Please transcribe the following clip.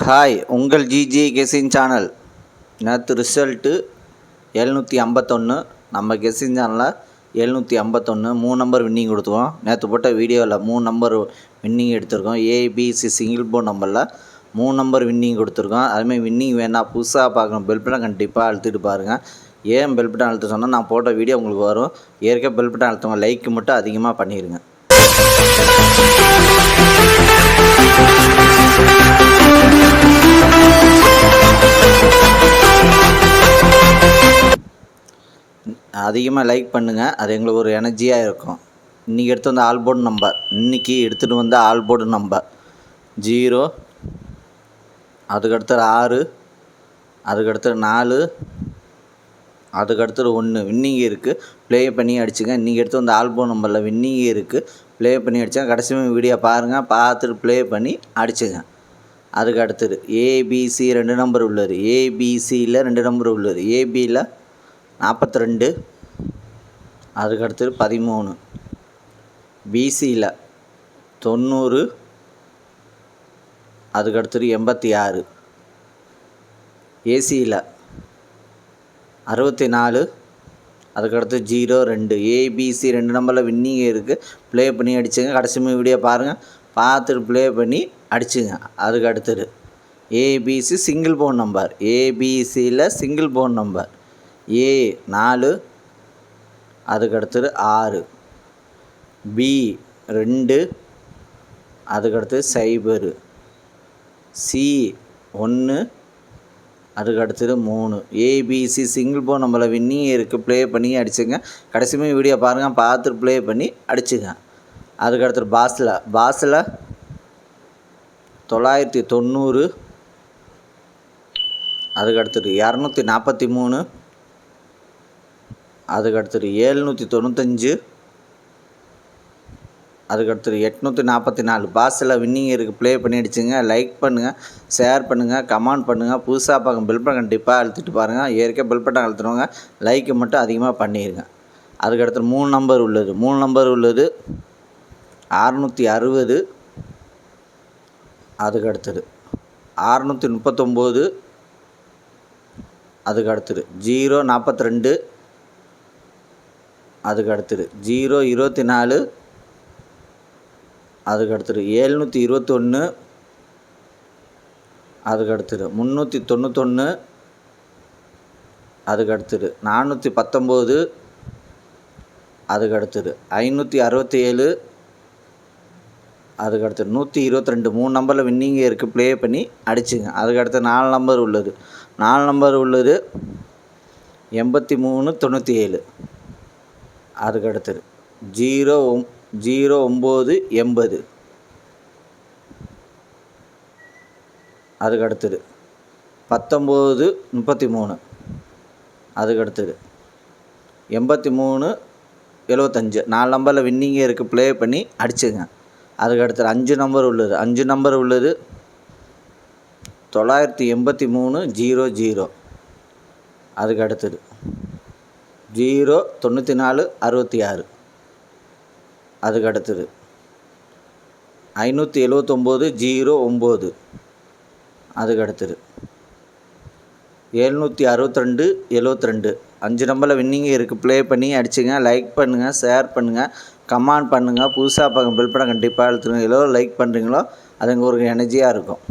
Hi, உங்கள் GG guessing channel. நேற்று result 751. நம்ம கெஸ்ஸிங் சேனலில் 751 3 நம்பர் வின்னிங் கொடுத்துருவோம். நேற்று போட்ட வீடியோவில் 3 நம்பர் வின்னிங் எடுத்திருக்கோம். ஏபிசி சிங்கிள் போர்ட் நம்பரில் 3 நம்பர் வின்னிங் கொடுத்துருக்கோம். அதுமாதிரி வின்னிங் வேணால் புதுசாக பார்க்கணும் பெல் பட்டன் கண்டிப்பாக அழுத்திட்டு பாருங்கள். ஏன் பெல் பட்டன் அழுத்த சொன்னால் நான் போட்ட வீடியோ உங்களுக்கு வரும். ஏற்கனவே பெல் பட்டன் அழுத்தவங்க லைக் மட்டும் அதிகமாக பண்ணிடுங்க. அதிகமாக லைக் பண்ணுங்கள், அது எங்களுக்கு ஒரு எனர்ஜியாக இருக்கும். இன்றைக்கி எடுத்து வந்த ஆல்போர்டு நம்பர், இன்றைக்கி எடுத்துகிட்டு வந்த ஆல்போர்டு நம்பர் 0, அதுக்கடுத்து 6, அதுக்கடுத்து 4, அதுக்கடுத்து 1 வின்னிங் இருக்குது. ப்ளே பண்ணி அடிச்சுங்க. இன்றைக்கி எடுத்து வந்த ஆல்போர்டு நம்பரில் வின்னிங் இருக்குது. ப்ளே பண்ணி அடித்தா கடைசி வீடியோ பாருங்கள், பார்த்துட்டு ப்ளே பண்ணி அடிச்சுங்க. அதுக்கு அடுத்தது ஏபிசி 2 நம்பர் உள்ளது. ஏபிசியில் 2 நம்பர் உள்ளது. ஏபியில் 42, அதுக்கடுத்தது 13, பிசியில் 90, அதுக்கடுத்தது 86, ஏசியில் 64, அதுக்கடுத்து 02. ஏபிசி 2 நம்பரில் வின்னிங் இருக்குது. ப்ளே பண்ணி அடிச்சுங்க. கடைசி வீடியோ பாருங்கள், பார்த்துட்டு ப்ளே பண்ணி அடிச்சுங்க. அதுக்கு அடுத்தது ஏபிசி சிங்கிள் போன் நம்பர். ஏபிசியில் சிங்கிள் போன் நம்பர் ஏ 4, அதுக்கடுத்தது 6, பி 2, அதுக்கடுத்தது 0, சி 1, அதுக்கடுத்தது 3. ஏபிசி சிங்கிள் போன் நம்பரில் வின்னிங் இருக்குது. ப்ளே பண்ணி அடிச்சுங்க. கடைசி வீடியோ பாருங்கள், பார்த்துட்டு ப்ளே பண்ணி அடிச்சுங்க. அதுக்கடுத்தது பாஸில் 990, அதுக்கடுத்தது 243, அதுக்கடுத்தது 795, அதுக்கடுத்தது 844. பாஸில் வின்னிங் இருக்குது. ப்ளே பண்ணி அடிச்சுங்க. லைக் பண்ணுங்கள், ஷேர் பண்ணுங்கள், கமெண்ட் பண்ணுங்கள். புதுசாக பார்க்க பெல் பட்டன் கண்டிப்பாக அழுத்திட்டு பாருங்கள். ஏற்கனவே பெல் பட்டன் அழுத்துறவங்க லைக்கு மட்டும் அதிகமாக பண்ணிடுங்க. அதுக்கடுத்து 3 நம்பர் உள்ளது. 3 நம்பர் உள்ளது 660, அதுக்கடுத்தது 639, அதுக்கடுத்தது 042, அதுக்கடுத்தது 024, அதுக்கடுத்தது 721, அதுக்கடுத்தது 391, அதுக்கடுத்தது 419, அதுக்கடுத்தது 567, அதுக்கடுத்து 122. 3 நம்பரில் வின்னிங் இருக்குது. ப்ளே பண்ணி அடிச்சுங்க. அதுக்கடுத்து 4 நம்பர் உள்ளது. 4 நம்பர் உள்ளது 8397, அதுக்கடுத்தது 0980, அதுக்கடுத்தது 1933, அதுக்கடுத்தது 8375. 4 நம்பரில் வின்னிங் இருக்குது. ப்ளே பண்ணி அடிச்சுங்க. அதுக்கடுத்து 5 நம்பர் உள்ளது. 5 நம்பர் உள்ளது 98300, அதுக்கடுத்தது 09466, அதுக்கடுத்தது 57909, அதுக்கடுத்தது 76272. 5 நம்பரில் வின்னிங் இருக்குது. ப்ளே பண்ணி அடிச்சுங்க. லைக் பண்ணுங்கள், ஷேர் பண்ணுங்கள், கமெண்ட் பண்ணுங்கள். புதுசாக பார்க்க பெல் பட்டன் கண்டிப்பாக அழுத்துங்க. எவ்வளோ லைக் பண்ணுறீங்களோ அது எங்களுக்கு ஒரு எனர்ஜியாக இருக்கும்.